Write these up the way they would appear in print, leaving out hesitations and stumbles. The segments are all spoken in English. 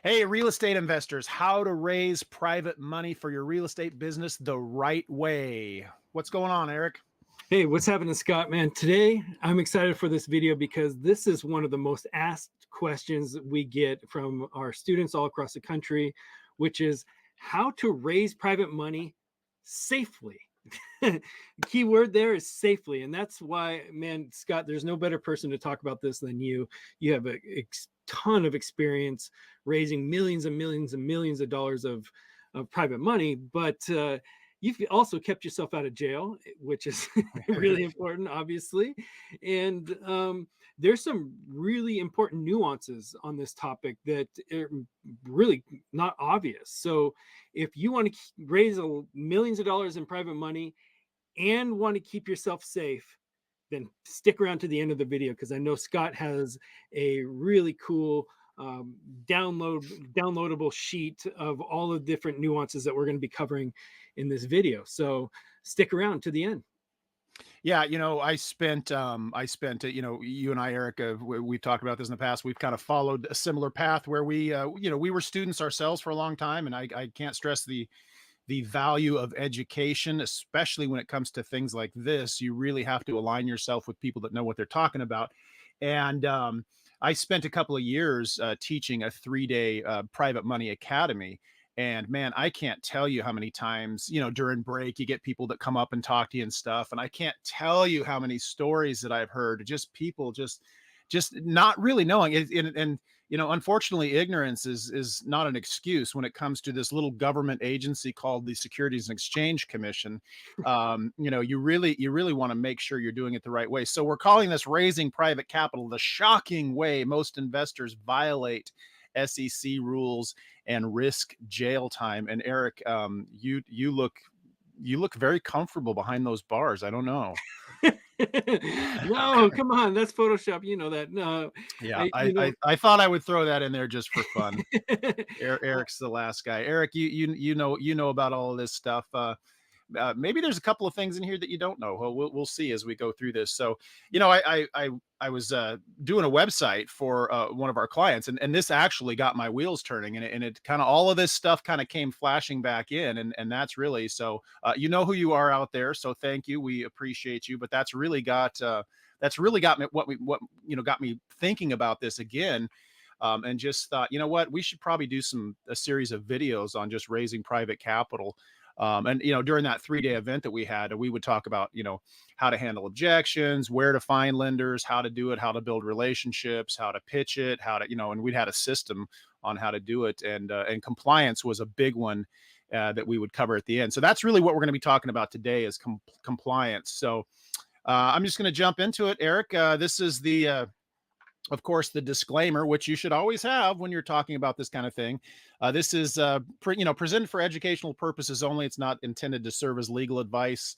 Hey, real estate investors, how to raise private money for your real estate business the right way. What's going on, Eric? Hey, what's happening, Scott? Man, today I'm excited for this video because this is one of the most asked questions that we get from our students all across the country, which is how to raise private money safely. Key word there is safely. And that's why, man, Scott, there's no better person to talk about this than you. You have a ton of experience raising millions and millions and millions of dollars of private money, but you've also kept yourself out of jail, which is really important, obviously. And there's some really important nuances on this topic that are really not obvious. So if you want to raise millions of dollars in private money and want to keep yourself safe, then stick around to the end of the video because I know Scott has a really cool um, downloadable sheet of all the different nuances that we're going to be covering in this video. So stick around to the end. Yeah, I spent, you and I, Eric, we've talked about this in the past. We've kind of followed a similar path where we were students ourselves for a long time, and I can't stress the value of education, especially when it comes to things like this. You really have to align yourself with people that know what they're talking about. And I spent a couple of years teaching a 3-day private money academy. And man, I can't tell you how many times, during break, you get people that come up and talk to you and stuff. And I can't tell you how many stories that I've heard, just people just not really knowing it. And unfortunately, ignorance is not an excuse when it comes to this little government agency called the Securities and Exchange Commission. You really want to make sure you're doing it the right way. So we're calling this raising private capital, the shocking way most investors violate SEC rules and risk jail time. And Eric, you look very comfortable behind those bars. I don't know. No, come on, that's Photoshop. You know that. No, Yeah, I, I you I know. I thought I would throw that in there just for fun. Eric's the last guy. Eric, you know about all of this stuff. Maybe there's a couple of things in here that you don't know. Well, we'll see as we go through this. So, I was doing a website for one of our clients, and this actually got my wheels turning, and it kind of all of this stuff kind of came flashing back in, and that's really so. You know who you are out there, so thank you. We appreciate you, but that's really got me got me thinking about this again, and just thought, you know what, we should probably do a series of videos on just raising private capital. And during that 3-day event that we had, we would talk about how to handle objections, where to find lenders, how to do it, how to build relationships, how to pitch it, how to and we'd had a system on how to do it, and compliance was a big one that we would cover at the end. So that's really what we're going to be talking about today is compliance. So I'm just going to jump into it, Eric. This is of course, the disclaimer, which you should always have when you're talking about this kind of thing. This is, presented for educational purposes only. It's not intended to serve as legal advice.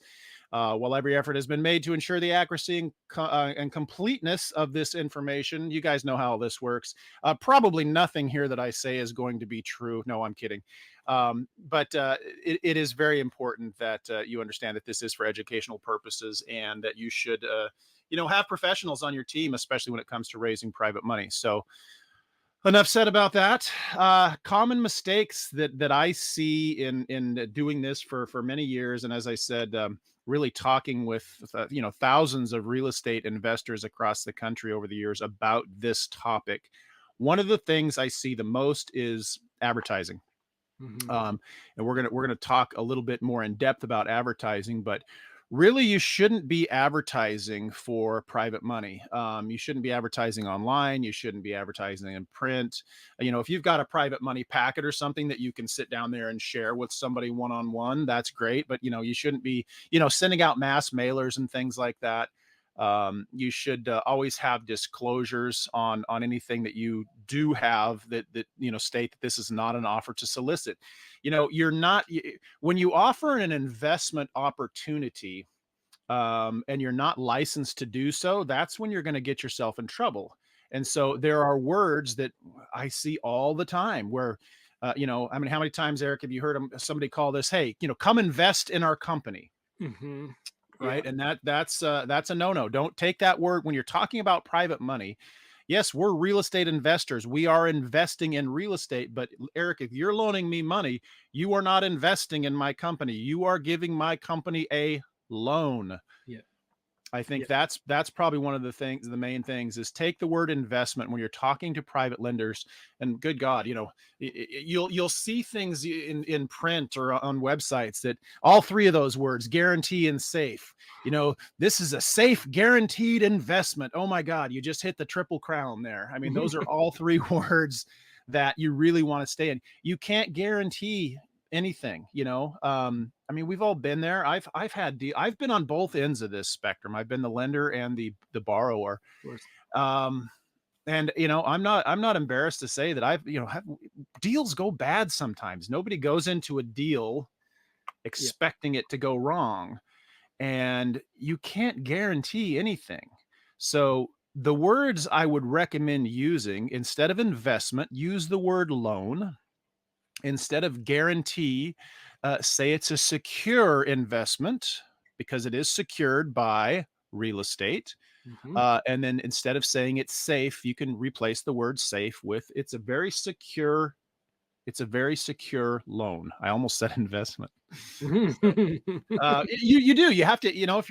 While every effort has been made to ensure the accuracy and completeness of this information, you guys know how this works. Probably nothing here that I say is going to be true. No, I'm kidding. But it is very important that you understand that this is for educational purposes and that you should, have professionals on your team, especially when it comes to raising private money. So, enough said about that. Common mistakes that I see in doing this for many years, and as I said, really talking with thousands of real estate investors across the country over the years about this topic. One of the things I see the most is advertising. Mhm. And we're gonna talk a little bit more in depth about advertising, but really you shouldn't be advertising for private money. You shouldn't be advertising online. You shouldn't be advertising in print. If you've got a private money packet or something that you can sit down there and share with somebody one on one, that's great. But you shouldn't be sending out mass mailers and things like that. You should always have disclosures on anything that you do have that state that this is not an offer to solicit. You're not when you offer an investment opportunity, and you're not licensed to do so, that's when you're going to get yourself in trouble. And so there are words that I see all the time where I mean, how many times, Eric, have you heard somebody call this, hey, come invest in our company? Mhm. Yeah. Right, and that's a no-no. Don't take that word when you're talking about private money. Yes, we're real estate investors. We are investing in real estate. But Eric, if you're loaning me money, you are not investing in my company. You are giving my company a loan. Yeah. I think Yeah. that's probably one of the things, the main things is take the word investment when you're talking to private lenders. And good God, you'll see things in print or on websites that all three of those words, guarantee and safe. This is a safe, guaranteed investment. Oh my God, you just hit the triple crown there. I mean, those are all three words that you really want to stay in. You can't guarantee anything. I mean, we've all been there. I've been on both ends of this spectrum. I've been the lender and the borrower. Of course. um and I'm not embarrassed to say that deals go bad sometimes. Nobody goes into a deal Yeah. expecting it to go wrong, and you can't guarantee anything. So the words I would recommend using, instead of investment, use the word loan. Instead of guarantee, say it's a secure investment because it is secured by real estate. Hmm. And then instead of saying it's safe, you can replace the word safe with it's a very secure loan. I almost said investment. So, you do. You have to, if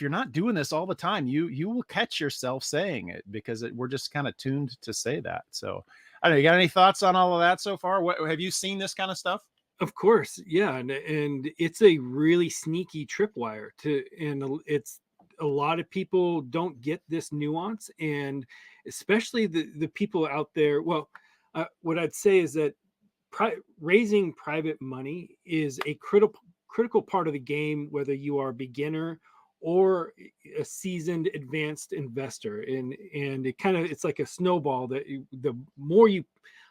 you're not doing this all the time, you will catch yourself saying it because we're just kind of tuned to say that. So, I don't know. You got any thoughts on all of that so far? What have you seen this kind of stuff? Of course, yeah, and it's a really sneaky tripwire to, and it's a lot of people don't get this nuance, and especially the people out there. Well, what I'd say is that raising private money is a critical part of the game, whether you are a beginner or a seasoned advanced investor, and it's like a snowball that the more you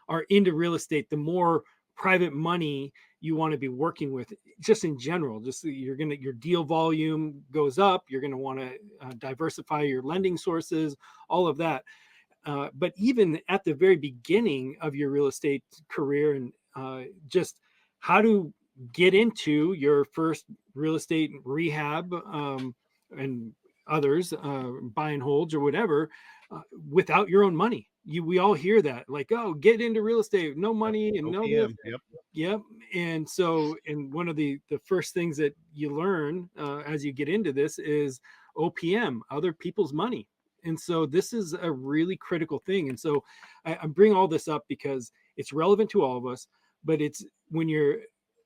are into real estate, the more private money you want to be working with, just in general. Just your deal volume goes up, you're going to want to diversify your lending sources, all of that. But even at the very beginning of your real estate career, and just how to get into your first real estate rehab, and others, buy and holds or whatever, without your own money. We all hear that, like, oh, get into real estate, no Yep. money and no this. OPM. Yep. Yep. And one of the first things that you learn as you get into this is OPM, other people's money. And so this is a really critical thing. And so I bring all this up because it's relevant to all of us, but it's when you're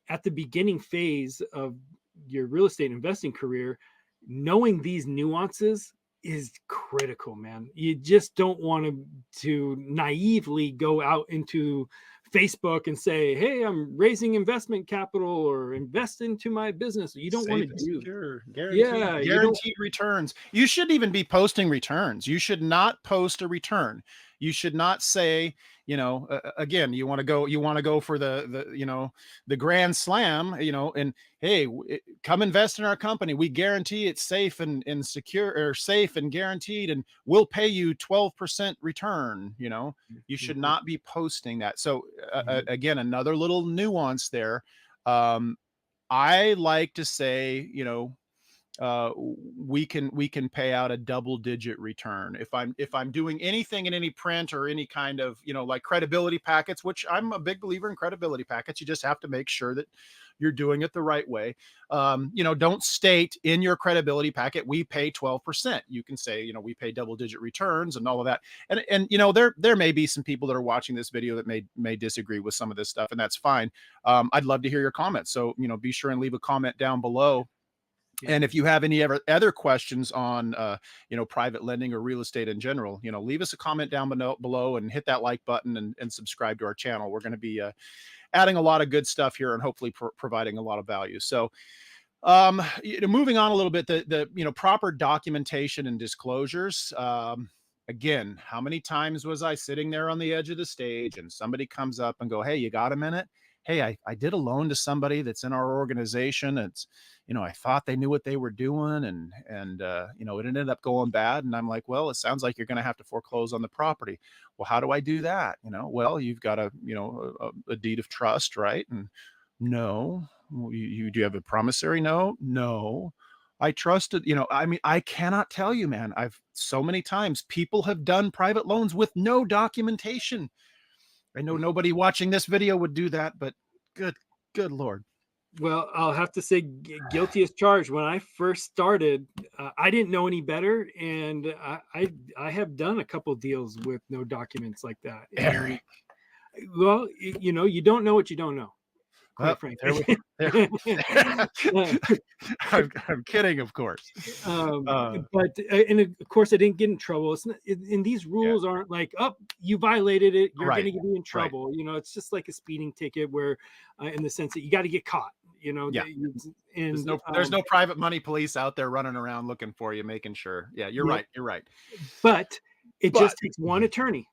at the beginning phase of your real estate investing career, knowing these nuances is critical, man. You just don't want to naively go out into Facebook and say, "Hey, I'm raising investment capital or invest into my business." You don't want Safe to and do. secure, guaranteed Yeah, you don't. guaranteed returns. You shouldn't even be posting returns. You should not post a return. You should not say, again, you want to go for the grand slam, and hey, come invest in our company. We guarantee it's safe and secure, or safe and guaranteed, and we'll pay you 12% return. You should Mhm, not be posting that. So mhm, again, another little nuance there. Um, I like to say, we can pay out a double digit return if I'm doing anything in any print or any kind of, like credibility packets, which I'm a big believer in credibility packets. You just have to make sure that you're doing it the right way. Don't state in your credibility packet we pay 12%. You can say, we pay double digit returns and all of that. And there may be some people that are watching this video that may disagree with some of this stuff, and that's fine. I'd love to hear your comments, so be sure and leave a comment down below. yeah, And if you have any other questions on, private lending or real estate in general, leave us a comment down below and hit that like button and subscribe to our channel. We're going to be adding a lot of good stuff here and hopefully providing a lot of value. So, moving on a little bit, the proper documentation and disclosures. Again, how many times was I sitting there on the edge of the stage and somebody comes up and go, "Hey, you got a minute? Hey, I did a loan to somebody that's in our organization. It's, I thought they knew what they were doing, and it ended up going bad." And I'm like, "Well, it sounds like you're going to have to foreclose on the property." Well, how do I do that? Well, you've got a deed of trust, right? And no. Well, you do you have a promissory note? No. I trusted, I mean, I cannot tell you, man. I've so many times people have done private loans with no documentation. I know nobody watching this video would do that, but good, good Lord. Well, I'll have to say guilty as charged. When I first started, I didn't know any better, and I have done a couple deals with no documents like that. And Eric. well, you don't know what you don't know, Well, quite there frankly. we there. Uh, I'm kidding, of course. um, Uh, but of course, I didn't get in trouble. It's not, and these yeah, rules aren't like, oh, you violated it, you're going right, to be in right. trouble. It's just like a speeding ticket, where, in the sense that you got to get caught. Yeah. And There's no private money police out there running around looking for you, making sure. Yeah, you're yep. right, you're right. But it But just takes one attorney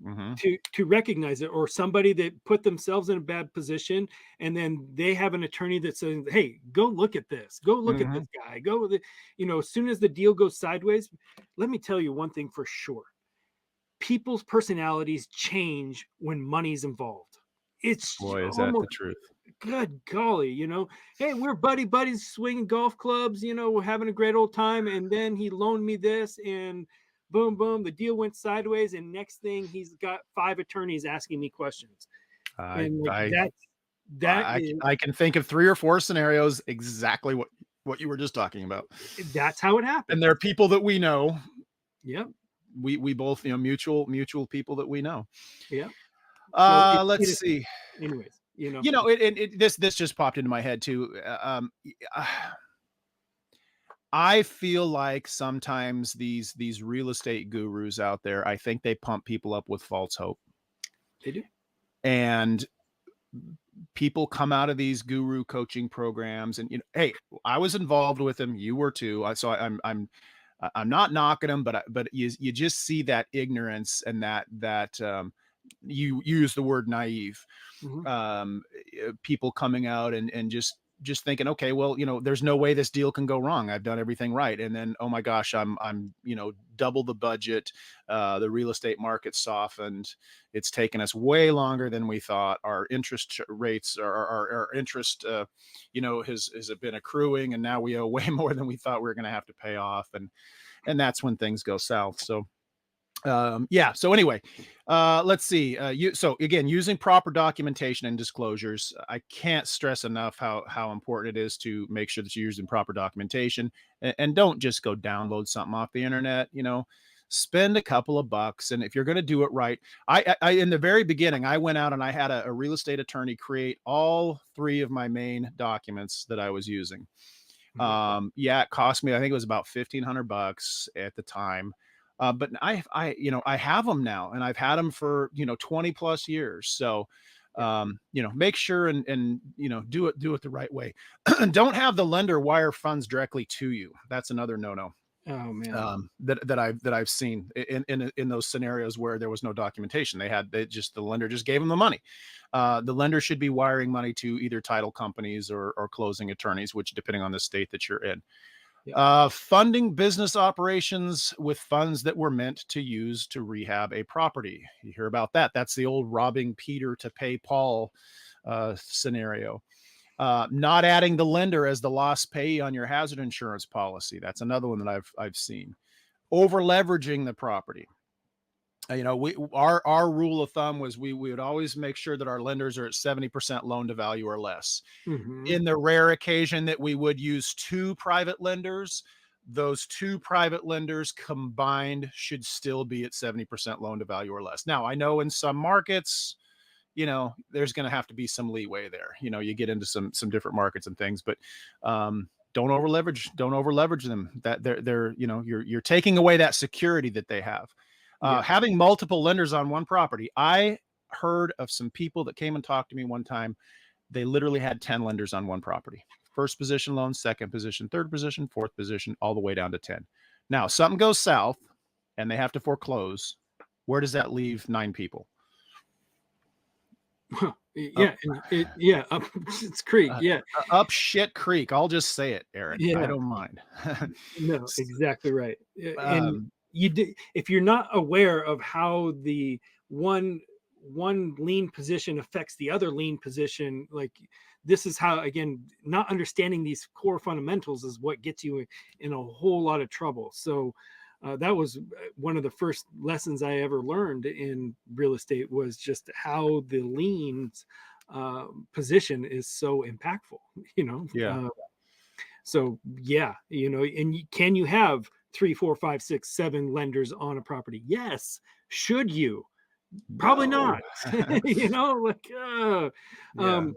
Mhm, to recognize it, or somebody that put themselves in a bad position, and then they have an attorney that says, hey, go look at this, go look at this mhm. guy, go with it. As soon as the deal goes sideways, let me tell you one thing for sure: people's personalities change when money's involved. It's Boy, is that the almost, truth. good golly, hey, we're buddies swinging golf clubs, we're having a great old time. And then he loaned me this, and boom, boom, the deal went sideways. And next thing, he's got five attorneys asking me questions. I And like I that is I can think of 3 or 4 scenarios exactly what you were just talking about. that's how it And there happens. are people that we know, Yep. we both, mutual people that we know. Yep. So Let's see. anyways, This just popped into my head too. I feel like sometimes these real estate gurus out there, I think they pump people up with false hope. they do. And people come out of these guru coaching programs and hey, I was involved with them, you were too. I'm not knocking them, but you just see that ignorance and that you use the word naive. Mhm. People coming out and just thinking, okay, well, there's no way this deal can go wrong. I've done everything right, and then, oh my gosh, I'm double the budget. The real estate market softened. It's taken us way longer than we thought. Our interest rates, our interest, has been accruing, and now we owe way more than we thought we were going to have to pay off, and that's when things go south. So yeah, so anyway, let's see. So again, using proper documentation and disclosures, I can't stress enough how important it is to make sure that you're using proper documentation, and don't just go download something off the internet. Spend a couple of bucks, and if you're going to do it right, I in the very beginning, I went out and I had a real estate attorney create all 3 of my main documents that I was using. Mhm. Yeah, it cost me, I think it was about 1,500 bucks at the time. But I have them now, and I've had them for, 20 plus years. So, Yeah. make sure and do it the right way. Don't have the lender wire funds directly to you. That's another no-no. Oh man. That I've seen in those scenarios where there was no documentation. The lender just gave them the money. The lender should be wiring money to either title companies or closing attorneys, which depending on the state that you're in. Yeah. Funding business operations with funds that were meant to use to rehab a property. You hear about that. That's the old robbing Peter to pay Paul scenario. Not adding the lender as the lost payee on your hazard insurance policy. That's another one that I've seen. Over leveraging the property. Our rule of thumb was we would always make sure that our lenders are at 70% loan to value or less. Hmm. In the rare occasion that we would use 2 private lenders, those 2 private lenders combined should still be at 70% loan to value or less. Now, I know in some markets, there's going to have to be some leeway there. You get into some different markets and things, but don't over leverage them. That they're you're taking away that security that they have. Yeah. Having multiple lenders on one property. I heard of some people that came and talked to me one time. They literally had 10 lenders on one property. First position loan, second position, third position, fourth position, all the way down to 10. Now, something goes south and they have to foreclose. Where does that leave 9 people? Up, Yeah. And yeah. Up it's Creek. uh, Yeah. up shit creek. I'll just say it, Eric. I Yeah. don't mind. No, exactly right. And um, if you're not aware of how the one one lean position affects the other lean position. Like, this is how, again, not understanding these core fundamentals is what gets you in a whole lot of trouble. So that was one of the first lessons I ever learned in real estate, was just how the lean position is so impactful, you know. Yeah. So yeah, and can you have three, four, five, six, seven lenders on a property? Yes. Should you? Probably No. not. Like, Yeah. um,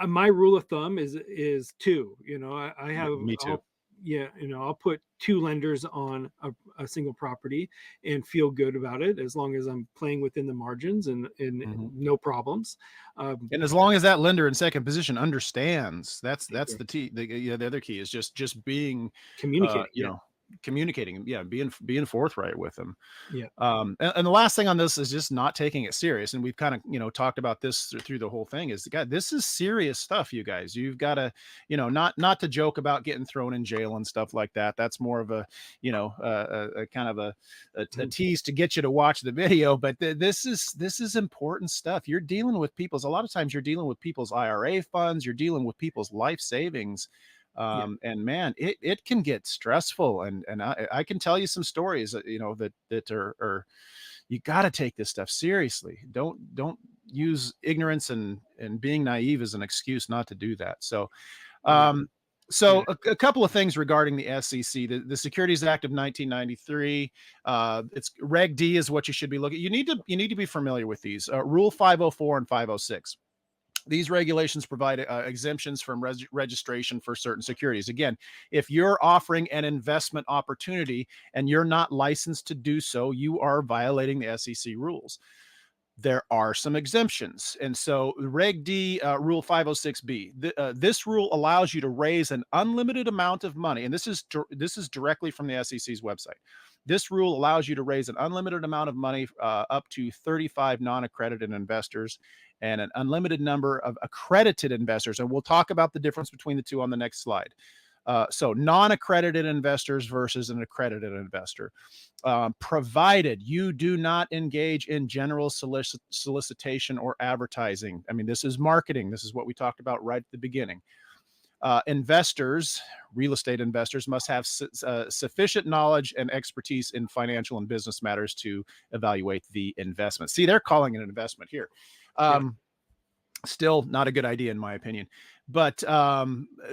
my rule of thumb is two. I have, Me too. yeah, I'll put two lenders on a single property and feel good about it, as long as I'm playing within the margins and Mhm. no problems. Um, And as long as that lender in second position understands, that's the exactly. T. The other key is just being, Communicating. you Yeah. know, communicating. Yeah, being forthright with them. Yeah. And the last thing on this is just not taking it serious. And we've kind of, talked about this through the whole thing is, God, this is serious stuff, you guys. You've got to, not to joke about getting thrown in jail and stuff like that. That's more of a, a kind of a Mhm. tease to get you to watch the video. But this is important stuff. You're dealing with people's, a lot of times you're dealing with people's IRA funds, you're dealing with people's life savings. Yeah. And man, it can get stressful, and I can tell you some stories that that are you got to take this stuff seriously. Don't use ignorance and being naive as an excuse not to do that. So Yeah. um Yeah. so a couple of things regarding the SEC, the Securities Act of 1993. It's Reg D is what you should be looking. You need to be familiar with these. Rule 504 and 506. These regulations provide exemptions from registration for certain securities. Again, if you're offering an investment opportunity and you're not licensed to do so, you are violating the SEC rules. There are some exemptions. And so, Reg D, Rule 506B, this rule allows you to raise an unlimited amount of money. And this is directly from the SEC's website. This rule allows you to raise an unlimited amount of money, up to 35 non accredited investors and an unlimited number of accredited investors. And we'll talk about the difference between the two on the next slide. So, non accredited investors versus an accredited investor, provided you do not engage in general solicitation or advertising. I mean, this is marketing. This is what we talked about right at the beginning. Investors, real estate investors, must have sufficient knowledge and expertise in financial and business matters to evaluate the investment. See, they're calling it an investment here. Yeah. Um, Still not a good idea in my opinion, but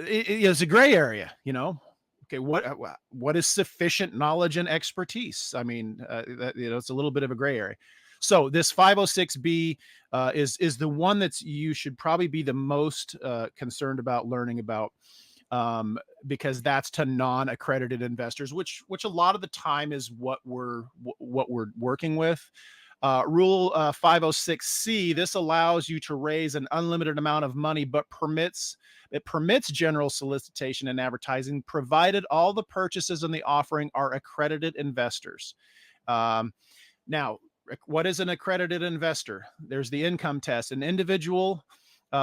it's a gray area. Okay, what is sufficient knowledge and expertise? I mean, it's a little bit of a gray area. So this 506B is the one that's you should probably be the most concerned about learning about, because that's to non-accredited investors, which a lot of the time is what we're working with. Rule 506C, this allows you to raise an unlimited amount of money, but permits general solicitation and advertising, provided all the purchases in the offering are accredited investors. Now, what is an accredited investor? There's the income test. An individual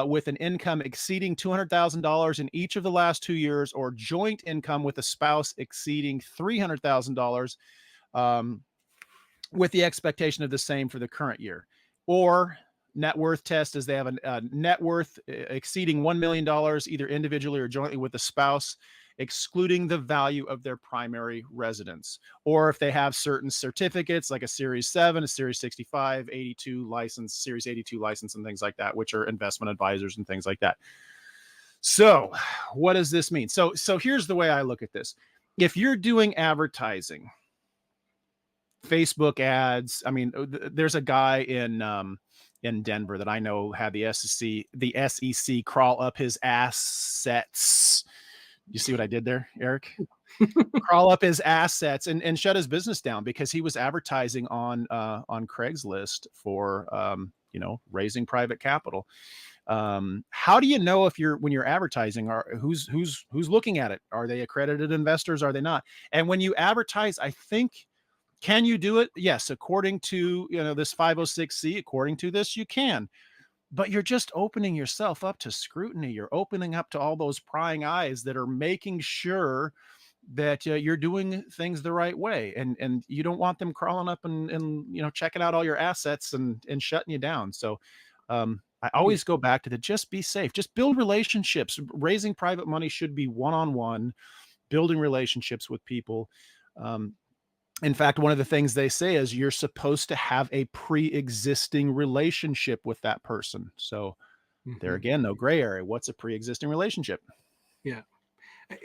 with an income exceeding $200,000 in each of the last 2 years, or joint income with a spouse exceeding $300,000, with the expectation of the same for the current year. Or net worth test is they have a net worth exceeding $1 million, either individually or jointly with a spouse, excluding the value of their primary residence. Or if they have certain certificates like a Series 7, a Series 65, 82 license, Series 82 license, and things like that, which are investment advisors and things like that. So, what does this mean? So here's the way I look at this. If you're doing advertising, Facebook ads. I mean, there's a guy in Denver that I know had the SEC crawl up his assets. You see what I did there, Eric? Crawl up his assets and shut his business down because he was advertising on Craigslist for raising private capital. How do you know if when you're advertising, who's looking at it? Are they accredited investors? Are they not? And when you advertise, I think, can you do it? Yes, according to this 506C, according to this, you can. But you're just opening yourself up to scrutiny. You're opening up to all those prying eyes that are making sure that you're doing things the right way, and you don't want them crawling up and checking out all your assets and shutting you down. So I Yeah. always go back to the just be safe, just build relationships. Raising private money should be one-on-one, building relationships with people. Um, in fact, one of the things they say is you're supposed to have a pre-existing relationship with that person. So there Mhm. again, no gray area. What's a pre-existing relationship? Yeah.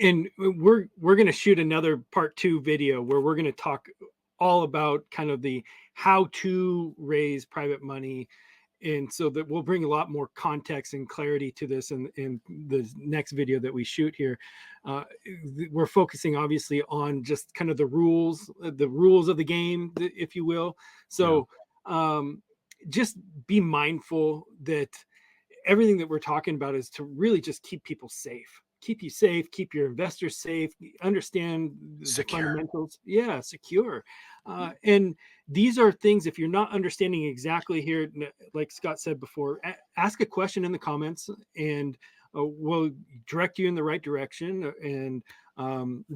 And we're going to shoot another part 2 video where we're going to talk all about kind of the how to raise private money, and so that we'll bring a lot more context and clarity to this in the next video that we shoot here. We're focusing obviously on just kind of the rules of the game, if you will. Yeah. So um, just be mindful that everything that we're talking about is to really just keep people safe, keep you safe, keep your investors safe, understand the Secure. fundamentals. Yeah, secure. And these are things, if you're not understanding exactly here, like Scott said before, ask a question in the comments, and we'll direct you in the right direction. And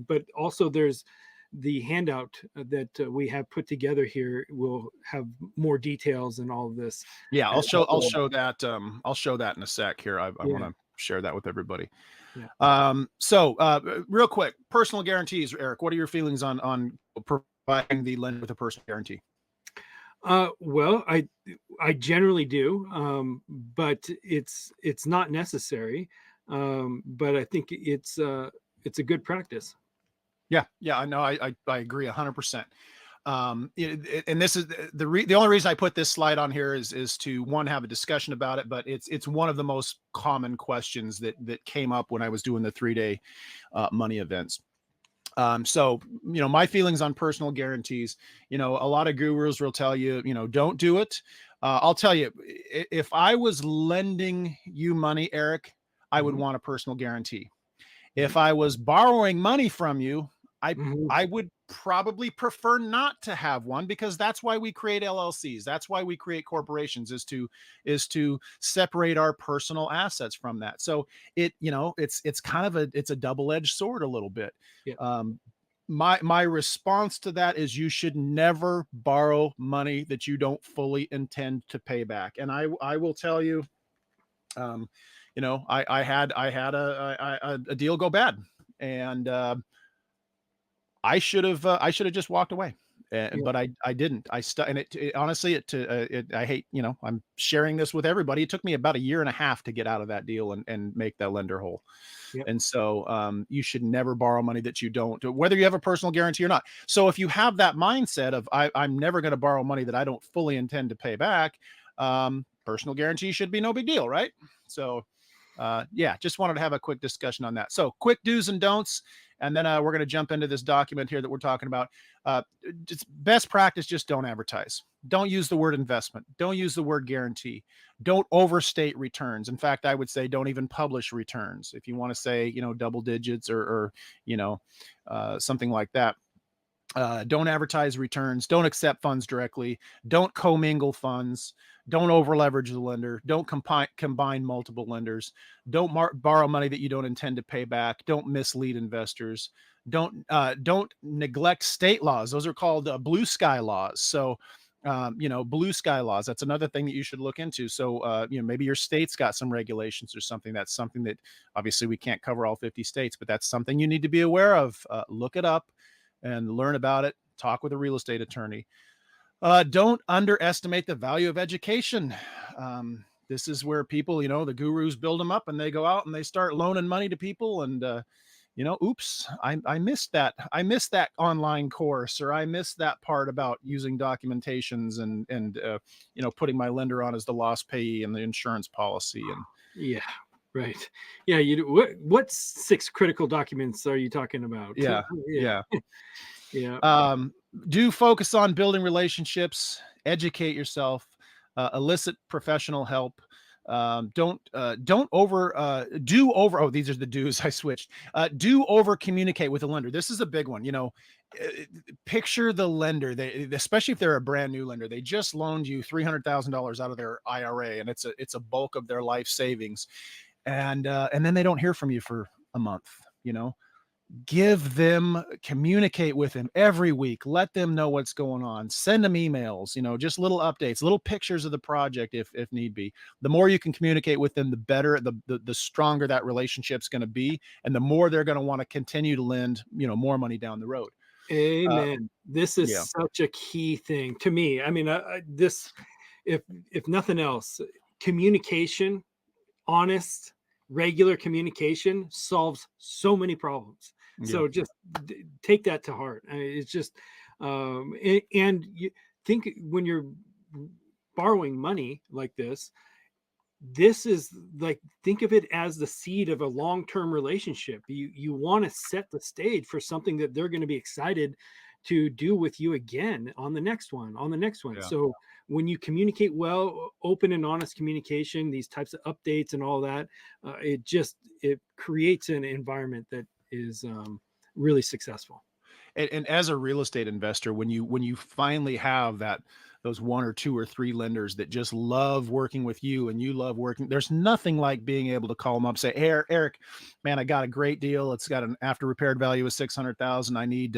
but also there's the handout that we have put together here will have more details and all of this. Yeah, as I'll well. show that, I'll show that in a sec here. I Yeah, wanna share that with everybody. yeah. Real quick, personal guarantees, Eric, what are your feelings on providing the lender with a personal guarantee? Well, I generally do, but it's not necessary. But I think it's a good practice. Yeah, yeah, I know, I agree 100%. And this is the only reason I put this slide on here is to one have a discussion about it, but it's one of the most common questions that came up when I was doing the 3-day money events. So my feelings on personal guarantees. A lot of gurus will tell you, don't do it. I'll tell you, if I was lending you money, Eric, I would Mhm, want a personal guarantee. If mhm, I was borrowing money from you, I mhm. I would probably prefer not to have one, because that's why we create LLCs. That's why we create corporations, is to separate our personal assets from that. So it's kind of a double-edged sword a little bit. Yeah, Um my response to that is you should never borrow money that you don't fully intend to pay back. And I will tell you, um, I had a deal go bad, and I should have just walked away, yeah, but I didn't. I stuck, and it honestly, I hate, I'm sharing this with everybody. It took me about a year and a half to get out of that deal and make that lender whole. yeah, And so you should never borrow money that you don't, whether you have a personal guarantee or not. So if you have that mindset of I'm never going to borrow money that I don't fully intend to pay back, personal guarantee should be no big deal, right? So yeah, just wanted to have a quick discussion on that. So quick do's and don'ts, and then we're going to jump into this document here that we're talking about. Just best practice: just don't advertise. Don't use the word investment. Don't use the word guarantee. Don't overstate returns. In fact, I would say don't even publish returns. If you want to say double digits or something like that. Don't advertise returns. Don't accept funds directly. Don't commingle funds. Don't over leverage the lender. Don't combine multiple lenders. Don't borrow money that you don't intend to pay back. Don't mislead investors. Don't neglect state laws. Those are called blue sky laws. So blue sky laws, that's another thing that you should look into. So maybe your state's got some regulations or something. That's something that obviously we can't cover all 50 states, but that's something you need to be aware of. Look it up and learn about it. Talk with a real estate attorney. Don't underestimate the value of education. This is where people, the gurus build them up and they go out and they start loaning money to people. And, oops, I missed that. I missed that online course, or I missed that part about using documentations and putting my lender on as the lost payee and the insurance policy. And yeah. Right. Yeah. What 6 critical documents are you talking about? yeah, Yeah, yeah. yeah, Um, do focus on building relationships, educate yourself, elicit professional help. Don't over do over. Oh, these are the do's. I switched. Do over communicate with the lender. This is a big one. Uh, Picture the lender. They, especially if they're a brand new lender, they just loaned you $300,000 out of their IRA, and it's a bulk of their life savings, and then they don't hear from you for a month. give them communicate with them every week, let them know what's going on, send them emails, just little updates, little pictures of the project if need be. The more you can communicate with them, the better, the stronger that relationship's going to be, and the more they're going to want to continue to lend more money down the road. uh, Amen. This is yeah. such a key thing to me. I mean, this, if if nothing else, communication, honest, regular communication solves so many problems. Yeah. So just take that to heart. It's just, and you think when you're borrowing money like this is like, think of it as the seed of a long-term relationship. You want to set the stage for something that they're going to be excited to do with you again on the next one, on the next one. Yeah. So when you communicate well, open and honest communication, these types of updates and all that, it creates an environment that is really successful. And as a real estate investor, when you finally have those one or two or three lenders that just love working with you and you love working, there's nothing like being able to call them up, say, hey, Eric, man, I got a great deal. It's got an after repaired value of 600,000. I need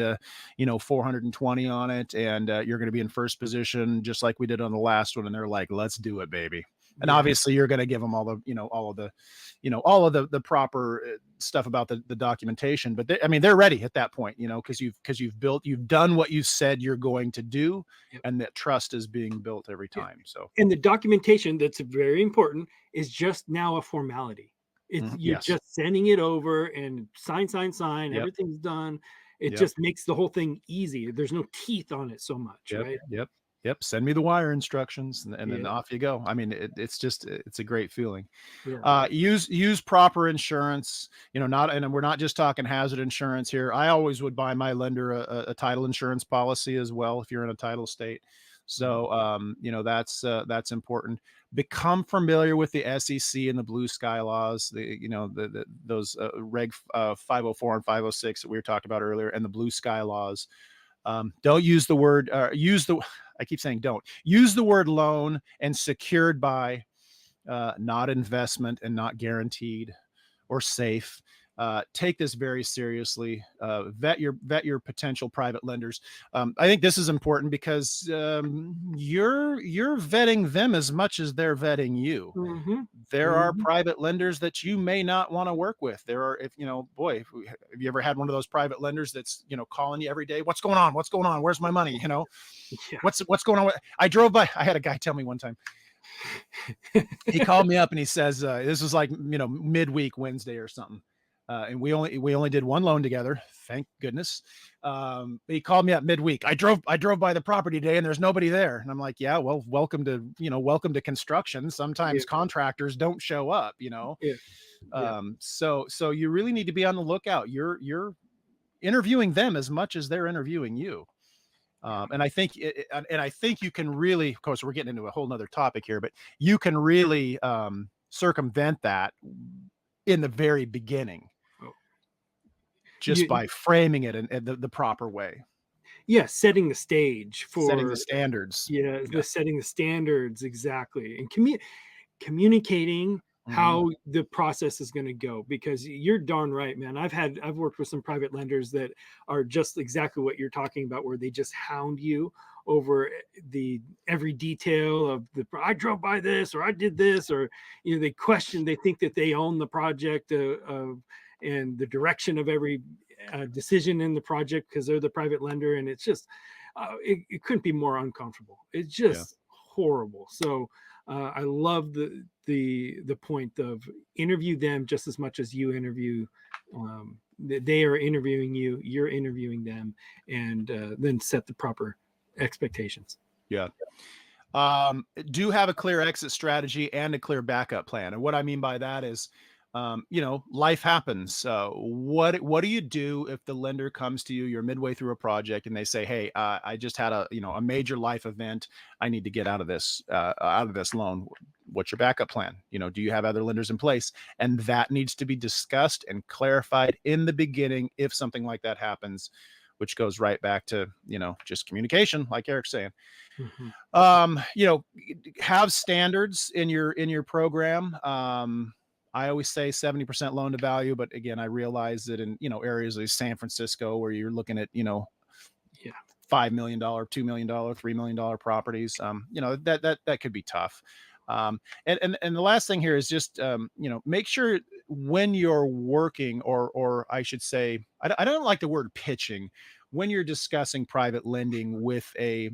420 on it, and you're going to be in first position just like we did on the last one. And they're like, let's do it, baby. And Yeah. obviously you're going to give them all of the proper stuff about the documentation, but I mean, they're ready at that point, because you've done what you said you're going to do, Yep. and that trust is being built every Yeah. time. So, And the documentation, that's very important, is just now a formality. It's, you're yes. just sending it over and sign, sign, sign, Yep. everything's done. It Yep. just makes the whole thing easy. There's no teeth on it so much, Yep. right? Yep. Yep. Send me the wire instructions, and then Yeah. off you go. I mean, it's a great feeling. Yeah. Use proper insurance. Not, and we're not just talking hazard insurance here. I always would buy my lender a title insurance policy as well if you're in a title state. Mhm. So, that's important. Become familiar with the SEC and the blue sky laws. Those Reg 504 and 506 that we were talking about earlier, and the blue sky laws. Don't use the word. Use the. I keep saying don't use the word loan and secured by, not investment and not guaranteed or safe. Take this very seriously. Vet your potential private lenders. I think this is important because, you're vetting them as much as they're vetting you. Mhm. There are Mhm. private lenders that you may not want to work with. There are, if boy, have you ever had one of those private lenders that's calling you every day? What's going on? What's going on? Where's my money? Yeah. What's going on? I drove by. I had a guy tell me one time, he called me up and he says, this was like, midweek Wednesday or something. And we only did one loan together, thank goodness. But he called me up midweek. I drove by the property today and there's nobody there. And I'm like, yeah, well, welcome to construction. Yeah. Sometimes contractors don't show up. Yeah. Yeah. So you really need to be on the lookout. You're interviewing them as much as they're interviewing you. Yeah. And I think you can really, of course, we're getting into a whole nother topic here, but you can really, circumvent that in the very beginning, Oh, just you, by framing it in the proper way, yeah, setting the stage setting the for, standards. yeah, Yeah. the setting the standards exactly, and communicating Hmm. how the process is going to go, because you're darn right, man. I've worked with some private lenders that are just exactly what you're talking about, where they just hound you over the every detail of the, I drove by this, or I did this, or they question, they think that they own the project, of and the direction of every decision in the project, because they're the private lender. And it's just, it couldn't be more uncomfortable. It's Yeah. just horrible. So I love the point of interview them just as much as you interview. They are interviewing you, you're interviewing them, and then set the proper expectations. Yeah. Do have a clear exit strategy and a clear backup plan. And what I mean by that is, life happens. What do you do if the lender comes to you, you're midway through a project, and they say, "Hey, I just had a major life event. I need to get out of this loan. What's your backup plan? Do you have other lenders in place?" And that needs to be discussed and clarified in the beginning if something like that happens, which goes right back to, just communication, like Eric's saying. Mhm. um you know have standards in your program. I always say 70% loan to value, but again, I realize that in, areas like San Francisco where you're looking at, Yeah. $5 million, $2 million, $3 million properties, that could be tough. And the last thing here is just, make sure when you're working, or I should say, I don't like the word pitching, when you're discussing private lending with a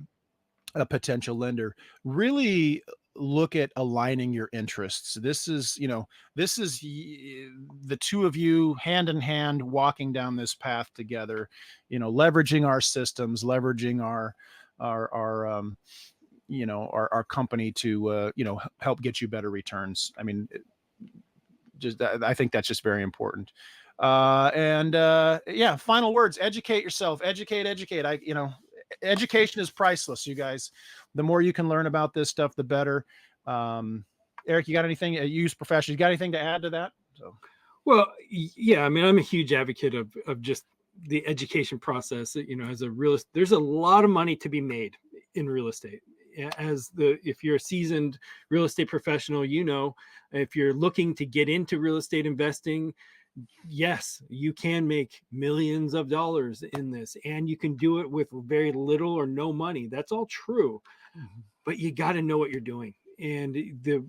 potential lender, really look at aligning your interests. This is the two of you hand in hand walking down this path together, leveraging our systems, leveraging our our company to help get you better returns. I mean, just I think that's just very important. And Yeah, final words: educate yourself, educate. Education is priceless, you guys. The more you can learn about this stuff, the better. Um, Eric, you got anything? You use professionals. You got anything to add to that? So Well, yeah, I mean, I'm a huge advocate of just the education process. As a realist, there's a lot of money to be made in real estate. If you're a seasoned real estate professional, if you're looking to get into real estate investing, yes, you can make millions of dollars in this, and you can do it with very little or no money. That's all true, but you got to know what you're doing. And the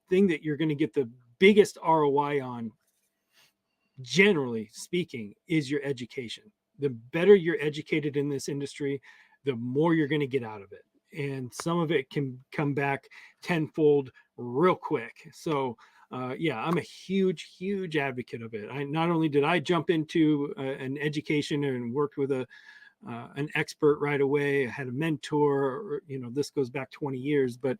thing that you're going to get the biggest ROI on, generally speaking, is your education. The better you're educated in this industry, the more you're going to get out of it. And some of it can come back tenfold real quick. So, yeah, I'm a huge, huge advocate of it. I not only did I jump into an education and worked with an expert right away. I had a mentor. This goes back 20 years, but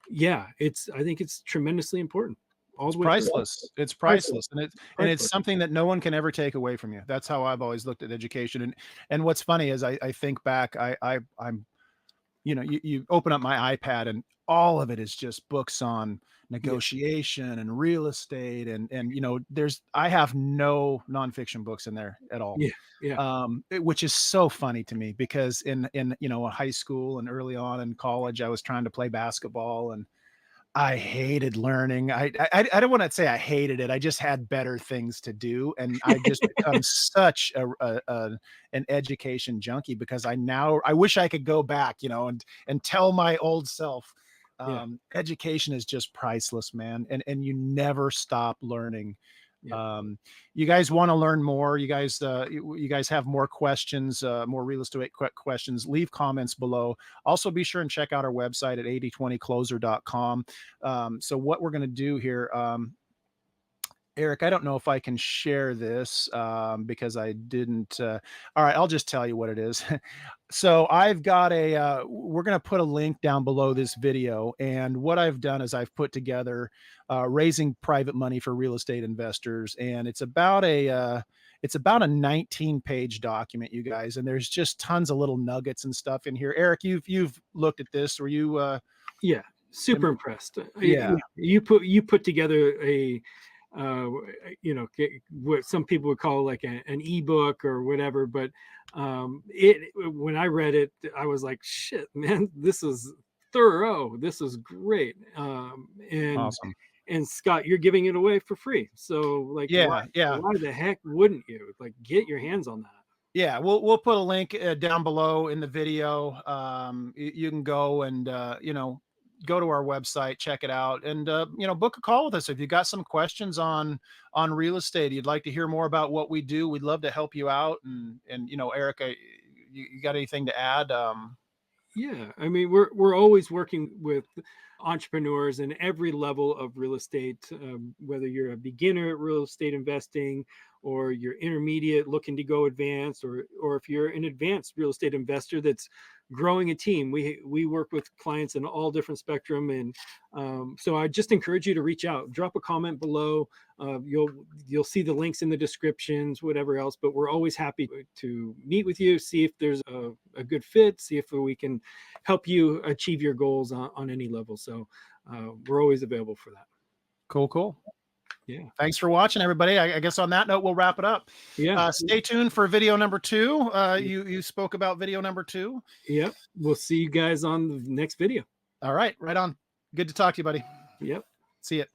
yeah, I think it's tremendously important all it's the way through. priceless. It's Priceless, priceless, and it's priceless. something that no one can ever take away from you. That's how I've always looked at education. And what's funny is I think back, I'm you open up my iPad and all of it is just books on Yeah, negotiation and real estate, and I have no nonfiction books in there at all. yeah, yeah, Which is so funny to me because in high school and early on in college, I was trying to play basketball and I hated learning. I don't want to say I hated it. I just had better things to do, and I just become such an education junkie because I wish I could go back, and tell my old self, yeah, education is just priceless, man, and you never stop learning. yeah. Um, you guys want to learn more? You guys have more questions, more real estate questions? Leave comments below. Also, be sure and check out our website at 8020closer.com. So what we're going to do here, Eric, I don't know if I can share this because I didn't. All right, I'll just tell you what it is. So I've got we're going to put a link down below this video. And what I've done is I've put together raising private money for real estate investors. And it's about a 19-page document, you guys. And there's just tons of little nuggets and stuff in here. Eric, you've looked at this. Were you, Yeah, im- super impressed. yeah, You put together uh, what some people would call like an ebook or whatever. But it when I read it, I was like, shit, man, this is thorough. This is great. awesome. And Scott, you're giving it away for free. So like, Yeah, yeah. why the heck wouldn't you like get your hands on that? Yeah, we'll put a link down below in the video. You can go and go to our website, check it out, and book a call with us if you got some questions on real estate. You'd like to hear more about what we do. We'd love to help you out. And Erica, you got anything to add? Yeah, I mean, we're always working with entrepreneurs in every level of real estate, whether you're a beginner at real estate investing, or you're intermediate looking to go advanced, or if you're an advanced real estate investor that's growing a team. We work with clients in all different spectrum, and so I just encourage you to reach out, drop a comment below. You'll see the links in the descriptions, whatever else. But we're always happy to meet with you, see if there's a good fit, see if we can help you achieve your goals on any level. So we're always available for that. Cool, cool. Yeah, Thanks for watching, everybody. I guess on that note, we'll wrap it up. yeah, Stay tuned for video number 2. You spoke about video number 2. yep. We'll see you guys on the next video. All right, right on. Good to talk to you, buddy. Yep. See you.